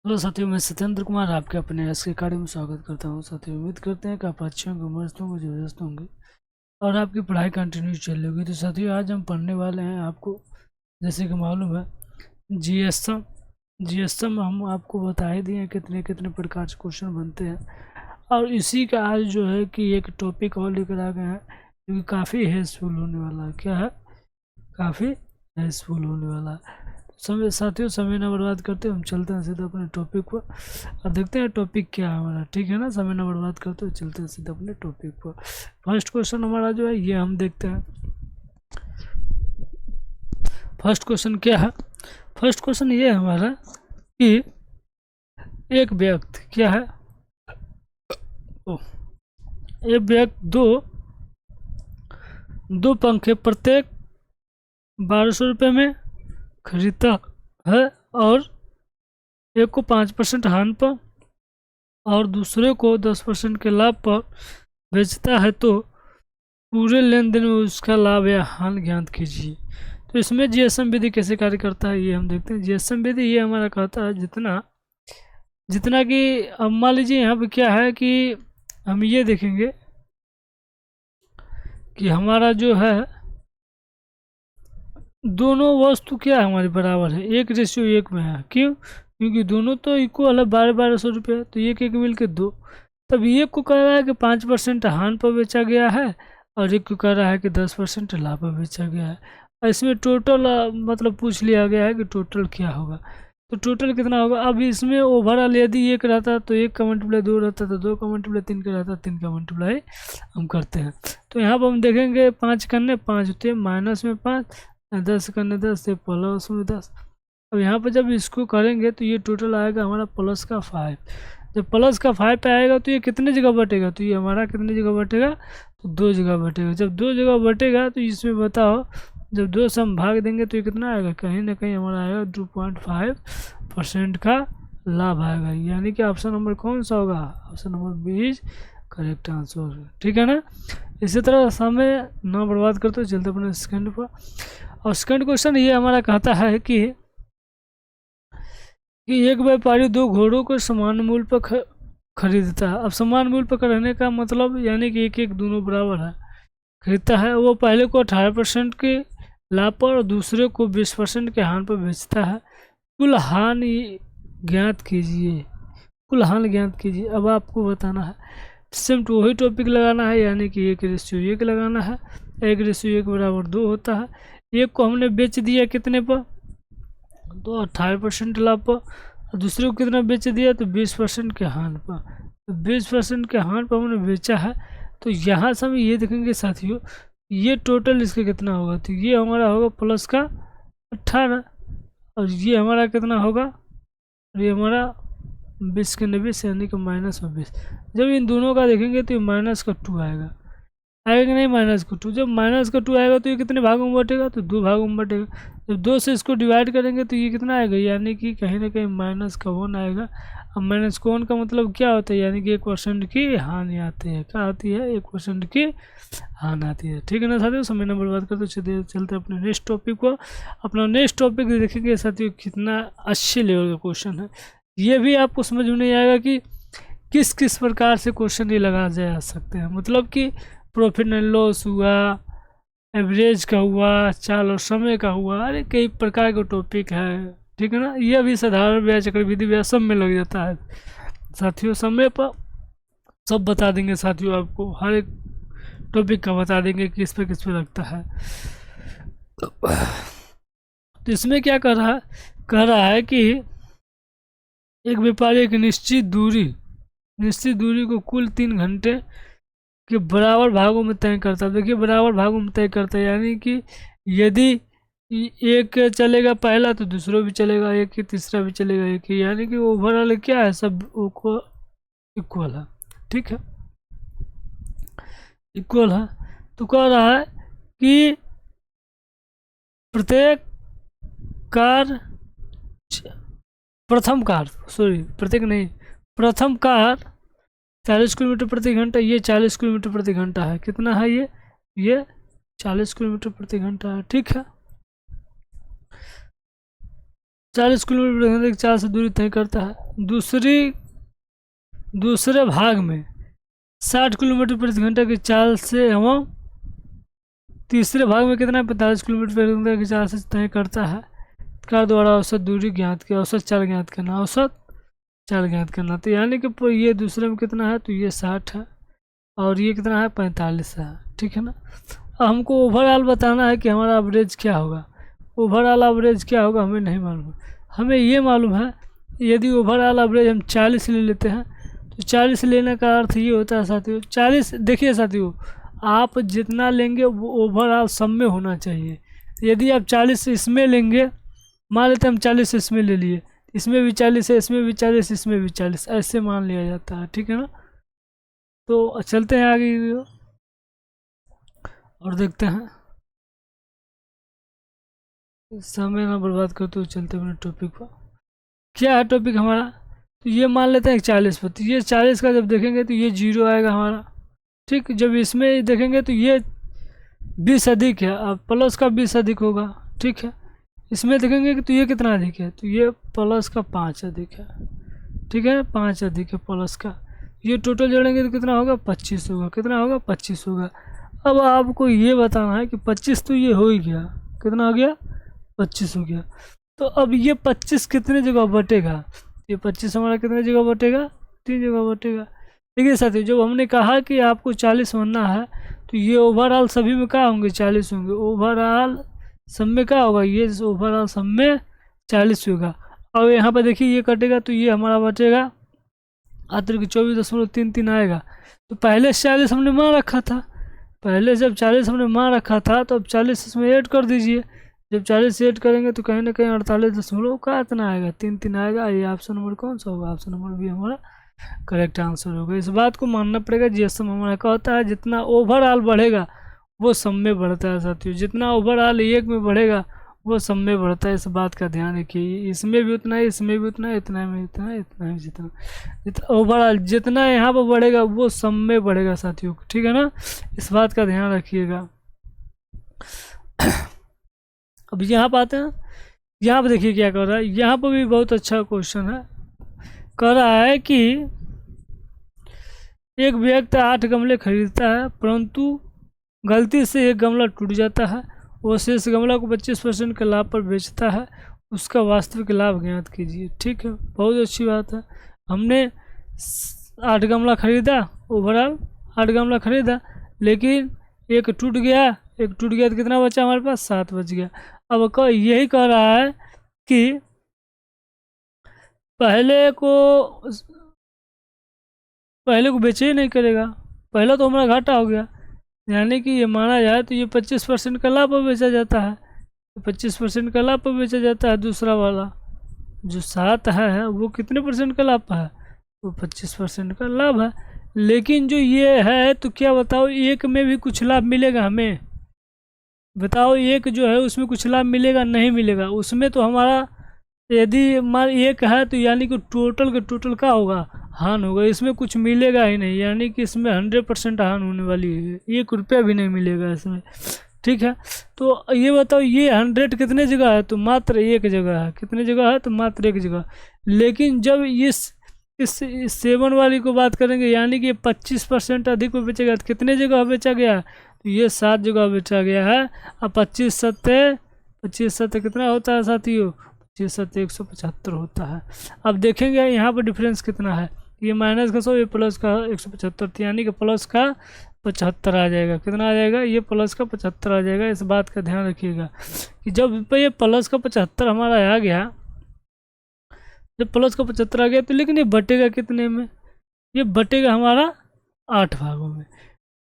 Hello साथियों, मैं सत्येंद्र कुमार आपके अपने एस के अकेडमी में स्वागत करता हूं। साथियों, उम्मीद करते हैं कि आप अच्छे होंगे, मस्त होंगे, जबरदस्त होंगे और आपकी पढ़ाई कंटिन्यू चल रही होगी। तो साथियों, आज हम पढ़ने वाले हैं, आपको जैसे कि मालूम है, जीएसएम। जीएसएम हम आपको बता ही दिए हैं कितने कितने प्रकार से क्वेश्चन बनते हैं। और इसी का आज जो है कि एक टॉपिक और लेकर आ गए हैं जो कि काफ़ी हेल्पफुल होने वाला है। क्या है? काफ़ी हेल्पफुल होने वाला है। समय साथियों, समय ना बर्बाद करते हम चलते हैं सीधा अपने टॉपिक पर और देखते हैं टॉपिक क्या है हमारा। ठीक है ना? समय ना बर्बाद करते हुए चलते हैं सीधा अपने टॉपिक पर। फर्स्ट क्वेश्चन हमारा जो है ये हम देखते हैं। फर्स्ट क्वेश्चन क्या है? फर्स्ट क्वेश्चन ये है हमारा कि एक व्यक्ति क्या है, एक व्यक्ति दो पंखे प्रत्येक 1200 रुपये में खरीदता है और एक को 5% हानि पर और दूसरे को 10% के लाभ पर बेचता है, तो पूरे लेन देन में उसका लाभ या हानि ज्ञात कीजिए। तो इसमें जीएसएम विधि कैसे कार्य करता है ये हम देखते हैं। जीएसएम विधि ये हमारा कहता है जितना जितना कि अब मान लीजिए यहाँ पे क्या है कि हम ये देखेंगे कि हमारा जो है दोनों वस्तु क्या है हमारी बराबर है, 1:1 में है। क्यों? क्योंकि दोनों तो इक्वल है, 1200 तो एक एक मिल के दो। तब एक को कह रहा है कि 5% हानि पर बेचा गया है और एक को कह रहा है कि 10% लाभ पर बेचा गया है। और इसमें टोटल मतलब पूछ लिया गया है कि टोटल क्या होगा। तो टोटल कितना होगा? अब इसमें ओवरऑल यदि एक रहता तो एक का मल्टीप्लाई 2 रहता, तो 2 का मल्टीप्लाई 3 का रहता, 3 का मल्टीप्लाई हम करते हैं। तो यहाँ पर हम देखेंगे 5 करने 5 होते हैं, माइनस में 5, 10 करने 10 से प्लस में 10। अब यहाँ पर जब इसको करेंगे तो ये टोटल आएगा हमारा प्लस का 5। जब प्लस का 5 पे आएगा तो ये कितने जगह बटेगा? तो ये हमारा कितने जगह बटेगा? तो 2 जगह बटेगा। जब 2 जगह बटेगा तो इसमें बताओ, जब 2 से हम भाग देंगे तो ये कितना आएगा? कहीं ना कहीं हमारा आएगा 2.5% का लाभ आएगा। यानी कि ऑप्शन नंबर कौन सा होगा? Option number B is correct answer. ठीक है ना? इसी तरह समय ना बर्बाद करते चलते अपने सेकंड पर। और सेकंड क्वेश्चन ये हमारा कहता है कि एक व्यापारी 2 घोड़ों को समान मूल्य पर खरीदता है। अब समान मूल्य पर खरीदने का मतलब यानी कि एक एक दोनों बराबर है, खरीदता है। वो पहले को 18% के लाभ पर और दूसरे को 20% के हानि पर बेचता है। कुल हानि ज्ञात कीजिए। कुल हानि ज्ञात कीजिए। अब आपको बताना है, सेम टू वही टॉपिक लगाना है, यानी कि 1:1 लगाना है। 1:1 बराबर 2 होता है। एक को हमने बेच दिया कितने पर? तो 18% लाभ पर। और दूसरे को कितना बेच दिया? तो 20% के हानि पर। तो 20% के हानि पर हमने बेचा है। तो यहाँ से हम ये देखेंगे साथियों, ये टोटल इसका कितना होगा? तो ये हमारा होगा प्लस का 18 और ये हमारा कितना होगा? और ये हमारा 20 के 90 यानी कि माइनस में 20। जब इन दोनों का देखेंगे तो ये माइनस का 2 आएगा, आएगा कि नहीं? माइनस का 2। जब माइनस का 2 आएगा तो ये कितने भागों में बटेगा? तो 2 भागों में बटेगा। जब 2 से इसको डिवाइड करेंगे तो ये कितना आएगा? यानी कि कहीं ना कहीं माइनस का 1 आएगा। अब माइनस का 1 का मतलब क्या होता है? यानी कि 1% की हानि आती है। क्या आती है? 1% की हानि आती है। ठीक है ना साथियों? समय ना बर्बाद करते चलते अपने नेक्स्ट टॉपिक को। अपना नेक्स्ट टॉपिक देखेंगे साथियों, कितना अच्छे लेवल का क्वेश्चन है। ये भी आपको समझ में नहीं आएगा कि किस किस प्रकार से क्वेश्चन ये लगा जा सकते हैं। मतलब कि प्रॉफिट एंड लॉस हुआ, एवरेज का हुआ, चाल और समय का हुआ, अरे कई प्रकार का टॉपिक है। ठीक है ना? ये भी साधारण ब्याज, चक्रवृद्धि ब्याज सब में लग जाता है साथियों। समय पर सब बता देंगे साथियों, आपको हर एक टॉपिक का बता देंगे किस पे लगता है। तो इसमें क्या कर रहा है? कह रहा है कि एक व्यापारी एक निश्चित दूरी को कुल 3 घंटे के बराबर भागों में तय करता है। देखिए, बराबर भागों में तय करता है, यानी कि यदि एक चलेगा पहला तो दूसरा भी चलेगा, एक ही तीसरा भी चलेगा, एक ही, यानी कि ओवरऑल क्या है? सब को इक्वल है। ठीक है? इक्वल है। तो कह रहा है कि प्रत्येक कार प्रत्येक नहीं, प्रथम कार 40 किलोमीटर प्रति घंटा, ये 40 किलोमीटर प्रति घंटा है। कितना है ये 40 किलोमीटर प्रति घंटा है। ठीक है? 40 किलोमीटर प्रति घंटे की चाल से दूरी तय करता है। दूसरे भाग में 60 किलोमीटर प्रति घंटे की चाल से एवं तीसरे भाग में कितना 45 किलोमीटर प्रति घंटे की चाल से तय करता है। कार द्वारा औसत दूरी ज्ञात किया, औसत चाल ज्ञात करना, औसत चाल ज्ञात करना। तो यानी कि ये दूसरे में कितना है, तो ये 60 है और ये कितना है 45 है, ठीक है ना। अब हमको ओवरऑल बताना है कि हमारा एवरेज क्या होगा। ओवरऑल एवरेज क्या होगा हमें नहीं मालूम, हमें ये मालूम है यदि ओवरऑल एवरेज हम 40 ले लेते हैं तो 40 लेने का अर्थ ये होता है साथियों, 40 देखिए साथियों, आप जितना लेंगे वो ओवरऑल सब में होना चाहिए। यदि आप 40 इसमें लेंगे, मान लेते हैं हम 40 इसमें ले लिए, इसमें भी 40 है, इसमें भी 40, इसमें भी 40, ऐसे मान लिया जाता है, ठीक है ना। तो चलते हैं आगे और देखते हैं, समय ना बर्बाद करते हुए चलते अपने टॉपिक पर। क्या है टॉपिक हमारा, तो ये मान लेते हैं 40 पर, तो ये 40 का जब देखेंगे तो ये 0 आएगा हमारा, ठीक। जब इसमें देखेंगे तो ये 20 अधिक है, अब प्लस का 20 अधिक होगा, ठीक है। इसमें देखेंगे कि तो ये कितना अधिक है, तो ये प्लस का 5 अधिक है, ठीक है, 5 अधिक है प्लस का। ये टोटल जोड़ेंगे तो कितना होगा 25 होगा, कितना होगा 25 होगा। अब आपको ये बताना है कि 25 तो ये हो ही गया, कितना हो गया 25 हो गया। तो अब ये 25 कितने जगह बटेगा, ये 25 हमारा कितने जगह बटेगा, 3 जगह बटेगा। देखिए साथियों, जब हमने कहा कि आपको 40 बनना है तो ये ओवरऑल सभी में क्या होंगे 40 होंगे, ओवरऑल सब में क्या होगा, ये ओवरऑल सब में 40 होगा। और यहाँ पर देखिए ये कटेगा तो ये हमारा बचेगा अतिरिक्त 24.33 आएगा। तो पहले 40 हमने मान रखा था, पहले जब 40 हमने मान रखा था तो अब 40 इसमें ऐड कर दीजिए। जब 40 ऐड करेंगे तो कहीं ना कहीं 48 का इतना आएगा, 3 आएगा। ये ऑप्शन नंबर कौन सा होगा, ऑप्शन नंबर भी हमारा करेक्ट आंसर होगा। इस बात को मानना पड़ेगा, जीएसएम हमारा कहता है जितना ओवरऑल बढ़ेगा वो सब में बढ़ता है साथियों, जितना ओवरऑल एक में बढ़ेगा वो सब में बढ़ता है। इस बात का ध्यान रखिए, इसमें भी उतना है, इसमें भी उतना है, इतना में इतना है, इतना है, जितना ओवरऑल जितना यहाँ पर बढ़ेगा वो सब में बढ़ेगा साथियों, ठीक है ना। इस बात का ध्यान रखिएगा। अब यहाँ पर आते हैं, यहाँ पर देखिए क्या कर रहा है, यहाँ पर भी बहुत अच्छा क्वेश्चन है। कह रहा है कि एक व्यक्ति 8 गमले खरीदता है परंतु गलती से एक गमला टूट जाता है, वो शेष गमला को 25% के लाभ पर बेचता है, उसका वास्तविक लाभ ज्ञात कीजिए। ठीक है, बहुत अच्छी बात है। हमने 8 गमला खरीदा, ओवरऑल 8 गमला खरीदा, लेकिन एक टूट गया तो कितना बचा हमारे पास, 7 बच गया। अब यही कह रहा है कि पहले को बेचे ही नहीं करेगा, पहला तो हमारा घाटा हो गया। यानी कि ये माना जाए तो ये 25% का लाभ पर बेचा जाता है, 25% का लाभ पर बेचा जाता है। दूसरा वाला जो 7 है वो कितने परसेंट का लाभ है, वो 25% का लाभ है। लेकिन जो ये है तो क्या बताओ, एक में भी कुछ लाभ मिलेगा हमें, बताओ एक जो है उसमें कुछ लाभ मिलेगा, नहीं मिलेगा। उसमें तो हमारा यदि मान एक है तो यानी कि टोटल का टोटल का होगा, हान होगा, इसमें कुछ मिलेगा ही नहीं। यानी कि इसमें 100% हान होने वाली है, 1 रुपया भी नहीं मिलेगा इसमें। ठीक है, तो ये बताओ ये 100 कितने जगह है, तो मात्र एक जगह है। कितने जगह है, तो मात्र एक जगह। लेकिन जब इस 7 वाली को बात करेंगे, यानी कि 25% अधिक में बेचा गया, तो कितने जगह बेचा गया, तो ये 7 जगह बेचा गया है। अब 25 सत्ते कितना होता है साथियों, 25 सत्ते 175 होता है। अब देखेंगे यहाँ पर डिफरेंस कितना है, ये माइनस का 100, ये प्लस का 175, यानी कि प्लस का 75 आ जाएगा। कितना आ जाएगा, ये प्लस का 75 आ जाएगा। इस बात का ध्यान रखिएगा कि जब ये प्लस का 75 हमारा आ गया, जब प्लस का 75 आ गया तो लेकिन ये बटेगा कितने में, ये बटेगा हमारा 8 भागों में।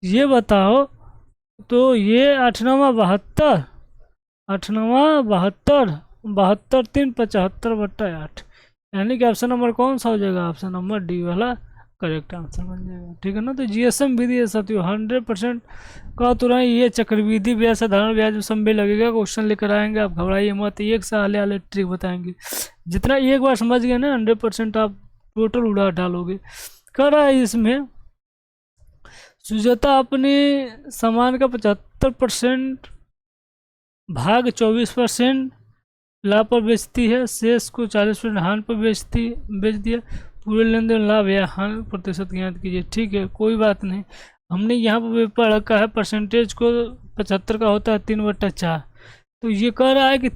ये बताओ, तो ये 8 9 72, 8 9 72, 72 3 75/8, यानी कि ऑप्शन नंबर कौन सा हो जाएगा, ऑप्शन नंबर डी वाला करेक्ट आंसर बन जाएगा। ठीक है ना। तो जीएसएम विधि है साथियों, 100% का तो रहा ये चक्रवृद्धि ब्याज, साधारण ब्याज में समय लगेगा। क्वेश्चन लेकर आएंगे, आप घबराइए मत, एक से आले ट्रिक बताएंगे। जितना एक बार समझ गए ना 100% आप टोटल उड़ा डालोगे। कर रहा है इसमें सुजाता अपने सामान का 75% भाग 24% लाभ पर बेचती है, शेष को 40% हानि पर बेच दिया। पूरे लेन देन लाभ या हानि प्रतिशत ज्ञात कीजिए। ठीक है, कोई बात नहीं। हमने यहाँ पर पढ़ रखा है परसेंटेज को 75 का होता है 3/4। तो ये कह रहा है कि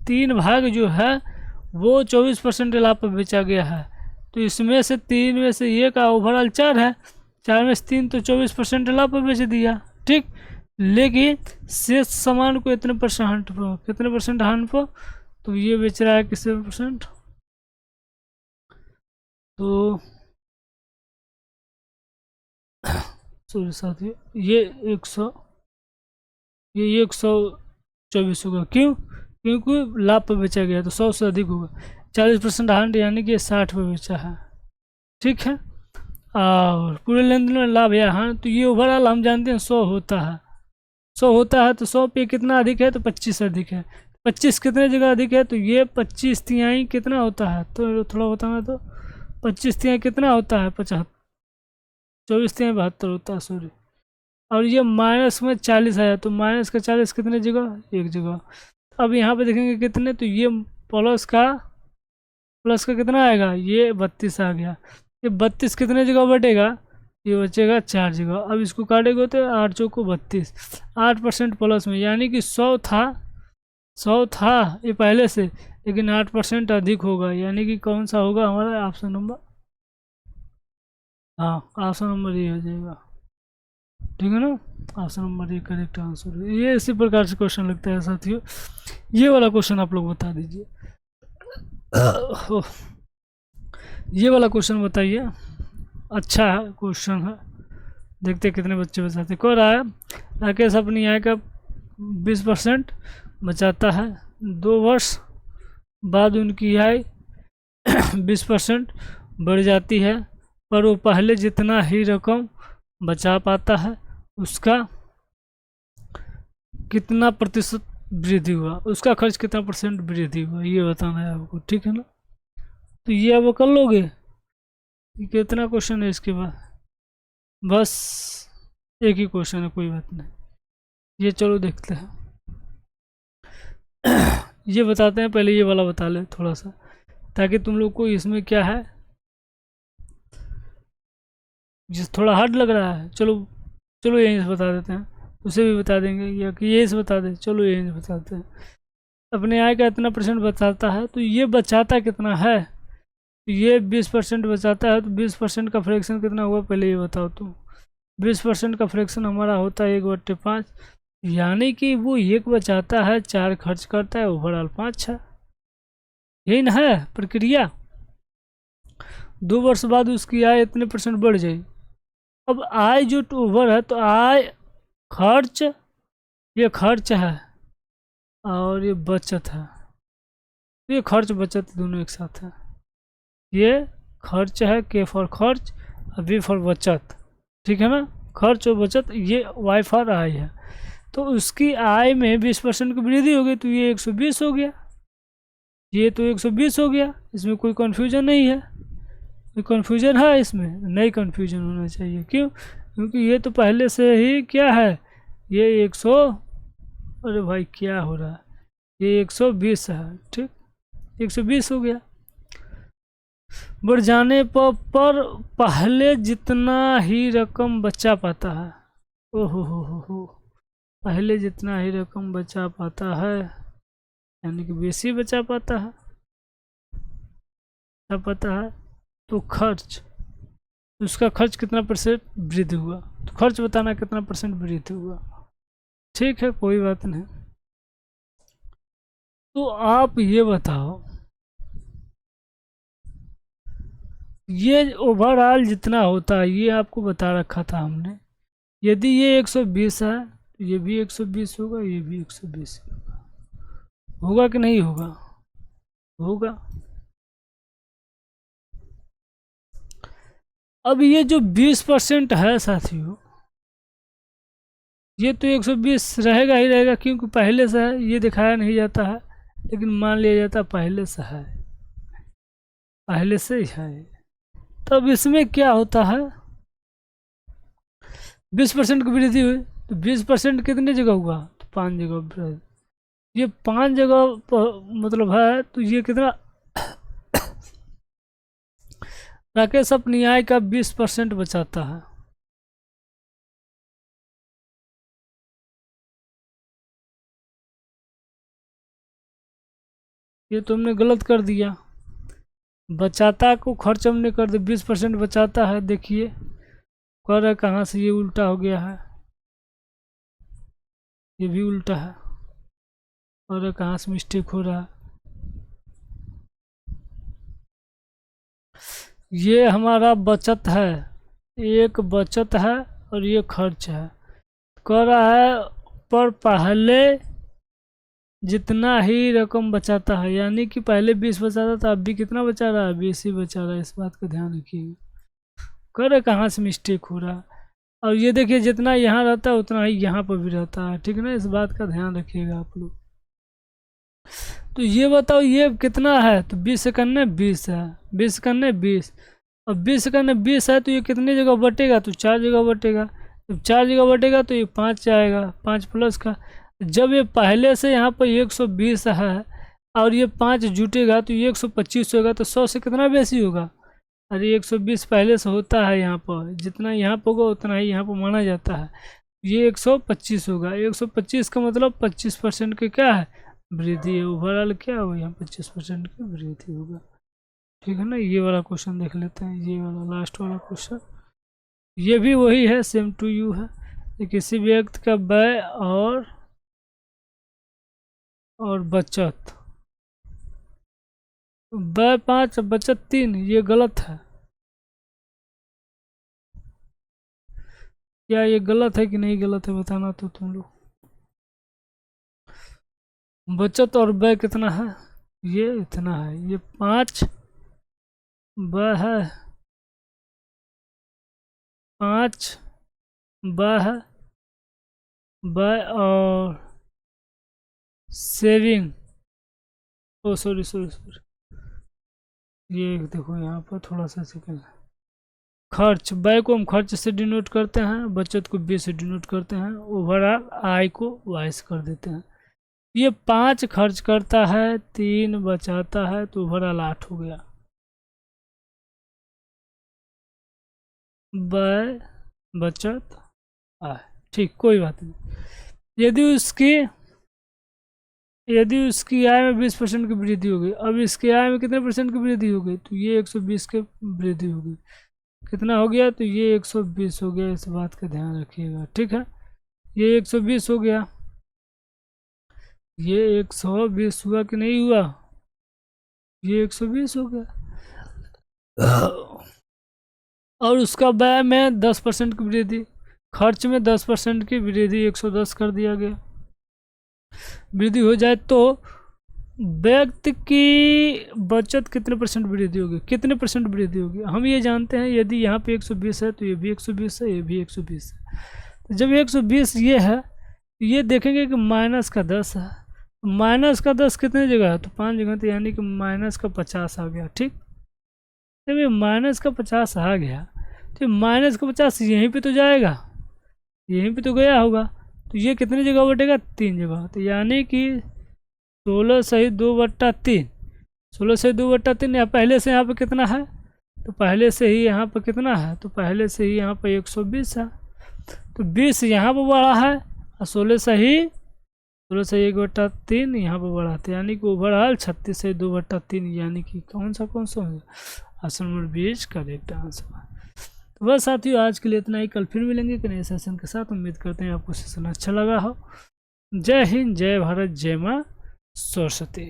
तीन भाग जो है वो 24% लाभ पर बेचा गया है। तो इसमें से 3 में से ये का ओवरऑल 4 है, 4 में से 3 तो 24% लाभ पर बेच दिया। ठीक, लेकिन शेष सामान को कितने परसेंट हानि पर, तो ये बेच रहा है कितने परसेंट, तो सॉरी साथियों, ये 124 होगा। क्यों? क्योंकि लाभ पर बेचा गया तो 100 से अधिक होगा। 40% हानि यानी कि 60 पर बेचा है। ठीक है, और पूरे लेन देन में लाभ या हानि, तो ये ओवरऑल हम जानते हैं 100 होता है। 100 होता है तो 100 पे कितना अधिक है, तो 25 अधिक है। 25 कितने जगह अधिक है, तो ये 25 तिहाई कितना होता है, तो थोड़ा बताना, तो 25 तिहाई कितना होता है, 75, 24 तिहाई 72 होता है, सॉरी। और ये माइनस में 40 आया, तो माइनस का 40 कितने जगह, एक जगह। अब यहाँ पे देखेंगे कितने, तो ये प्लस का कितना आएगा, ये 32 आ गया। ये 32 कितने जगह बटेगा, ये बचेगा 4 जगह। अब इसको काटेगा तो 8 चौको 32, 8% प्लस में, यानी कि 100 था ये पहले से, लेकिन 8% अधिक होगा, यानी कि कौन सा होगा हमारा ऑप्शन नंबर, हाँ ऑप्शन नंबर ये हो जाएगा। ठीक है ना, ऑप्शन नंबर ये करेक्ट आंसर है। ये इसी प्रकार से क्वेश्चन लगता है साथियों। ये वाला क्वेश्चन आप लोग बता दीजिए। ये वाला क्वेश्चन बताइए, अच्छा है क्वेश्चन है, देखते कितने बच्चे बचाते। कह रहा है राकेश अपनी आय का 20% बचाता है, 2 वर्ष बाद उनकी आय 20% बढ़ जाती है, पर वो पहले जितना ही रकम बचा पाता है उसका कितना प्रतिशत वृद्धि हुआ, उसका खर्च कितना % वृद्धि हुआ, ये बताना है आपको। ठीक है ना, तो ये अब कर लोगे। कितना क्वेश्चन है इसके बाद, बस एक ही क्वेश्चन है, कोई बात नहीं। ये चलो देखते हैं। ये बताते हैं, पहले ये वाला बता ले थोड़ा सा, ताकि तुम लोग को इसमें क्या है, जिस थोड़ा हार्ड लग रहा है, चलो यहीं से बता देते हैं, उसे भी बता देंगे, या कि यहीं से बता दें, चलो यहीं से बताते हैं। अपने आय का इतना % बचाता है, तो ये बचाता कितना है, तो ये 20% बचाता है, तो 20% का फ्रैक्शन कितना हुआ, पहले ये बताओ तुम। 20% का फ्रैक्शन हमारा होता है 1/5, यानी कि वो 1 बचाता है, 4 खर्च करता है, ओवरऑल 5 है। यही ना है प्रक्रिया। 2 वर्ष बाद उसकी आय इतने % बढ़ जाएगी। अब आय जो ओवर है, तो आय खर्च, ये खर्च है और ये बचत है, ये खर्च बचत दोनों एक साथ है। ये खर्च है, के फॉर खर्च, और बी फॉर बचत। ठीक है ना, खर्च और बचत, ये वाई फॉर आय है। तो उसकी आय में 20% की वृद्धि हो गई, तो ये 120 हो गया, ये तो 120 हो गया। इसमें कोई कन्फ्यूजन नहीं है, कोई कन्फ्यूजन है इसमें, नहीं कन्फ्यूजन होना चाहिए। क्यों? क्योंकि ये तो पहले से ही क्या है, ये 100, अरे भाई क्या हो रहा है, ये 120 है। ठीक, 120 हो गया। बढ़ जाने पर पहले जितना ही रकम बचा पाता है, ओहो हो, पहले जितना ही रकम बचा पाता है, यानी कि बेसी बचा पाता है, तो खर्च, उसका खर्च कितना % वृद्धि हुआ, तो खर्च बताना कितना % वृद्धि हुआ। ठीक है, कोई बात नहीं। तो आप ये बताओ, ये ओवरऑल जितना होता है, ये आपको बता रखा था हमने। यदि ये 120 है, तो ये भी 120 होगा, ये भी 120 होगा कि नहीं होगा, होगा। अब ये जो 20% है साथियों, ये तो 120 रहेगा ही रहेगा, क्योंकि पहले से है, ये दिखाया नहीं जाता है, लेकिन मान लिया जाता है पहले से है, पहले से ही है। तब इसमें क्या होता है, 20% की वृद्धि हुई, तो 20% कितने जगह हुआ, तो 5 जगह। ये 5 जगह मतलब है, तो ये कितना राकेश अपनी आय का 20% बचाता है। ये तुमने गलत कर दिया, बचाता को खर्च हमने कर दिया, 20% बचाता है। देखिए कह रहा है कहाँ से ये उल्टा हो गया है, ये भी उल्टा है, और कहाँ से मिस्टेक हो रहा है। ये हमारा बचत है, एक बचत है और ये खर्च है। कह रहा है पर पहले जितना ही रकम बचाता है, यानी कि पहले 20 बचाता था, अब भी कितना बचा रहा है, 20 ही बचा रहा है। इस बात का ध्यान रखिएगा। कह रहे कहाँ से मिस्टेक हो रहा है। और ये देखिए जितना यहाँ रहता है उतना ही यहाँ पर भी रहता है, ठीक है ना। इस बात का ध्यान रखिएगा आप लोग। तो ये बताओ ये कितना है, तो 20 सेकंड में 20 है, 20 सेकंड में 20, और 20 सेकंड में 20 है, तो ये कितनी जगह बटेगा, तो 4 जगह बटेगा। जब 4 जगह बटेगा तो ये 5 आएगा, 5 प्लस का। जब ये पहले से यहाँ पर 120 है और ये 5 जुटेगा तो ये 125 होगा, तो 100 से कितना बेसी होगा। अरे 120 पहले से होता है यहाँ पर, जितना यहाँ पर होगा उतना ही यहाँ पर माना जाता है। ये 125 होगा, 125 का मतलब 25% के क्या है, वृद्धि है। ओवरऑल क्या होगा, यहाँ 25% की वृद्धि होगा, ठीक है ना। ये वाला क्वेश्चन देख लेते हैं, ये वाला लास्ट वाला क्वेश्चन। ये भी वही है, सेम टू यू है। किसी व्यक्ति का व्यय और बचत, व्यय 5 बचत 3, ये गलत है। क्या ये गलत है कि नहीं गलत है, बताना तो तुम लोग। बचत और व्यय कितना है, ये इतना है, ये 5 व्यय है, 5 व्यय है, व्यय और सेविंग, ओ सॉरी, ये देखो यहाँ पर थोड़ा सा सेकंड। खर्च, व्यय को हम खर्च से डिनोट करते हैं, बचत को बी से डिनोट करते हैं, ओवरऑल आय को वाई से कर देते हैं। ये 5 खर्च करता है, 3 बचाता है, तो ओवरऑल 8 हो गया। व्यय बचत आय, ठीक, कोई बात नहीं। यदि उसकी आय में 20% की वृद्धि हो गई, अब इसकी आय में कितने % की वृद्धि हो गई, तो ये 120 की वृद्धि हो गई। कितना हो गया, तो ये 120 हो गया। इस बात का ध्यान रखिएगा, ठीक है। ये 120 हो गया, ये 120 हुआ कि नहीं हुआ, ये 120 हो गया। और उसका व्यय में 10% की वृद्धि, खर्च में 10% की वृद्धि, 110 कर दिया गया। वृद्धि हो जाए तो व्यक्ति की बचत कितने % वृद्धि होगी, कितने % वृद्धि होगी, हम ये जानते हैं। यदि यहाँ पे 120 है तो ये भी 120 है, ये भी 120 है। तो जब 120 ये है, ये देखेंगे कि माइनस का 10 है। माइनस का 10 कितने जगह है, तो 5 जगह, तो यानी कि माइनस का 50 आ गया, ठीक। जब ये माइनस का 50 आ गया तो माइनस का 50 यहीं पे तो जाएगा, यहीं पे तो गया होगा, तो ये कितनी जगह बटेगा, 3 जगह। तो यानी कि 16 सही 2/3, 16 सही 2/3। या पहले से यहाँ पे कितना है, तो पहले से ही यहाँ पर कितना है, तो पहले से ही यहाँ पर 120 है, तो 20 यहाँ पर बढ़ा है, और 16 से ही 1/3 यहाँ पर बढ़ा था, यानी कि ओवरऑल 36 से 2/3, यानी कि कौन सा ऑप्शन नंबर 20 करेक्ट आंसर। तो बस साथियों आज के लिए इतना ही, कल फिर मिलेंगे कि नए सेशन के साथ। उम्मीद करते हैं आपको सेशन अच्छा लगा हो। जय हिंद, जय भारत, जय माँ सरस्वती।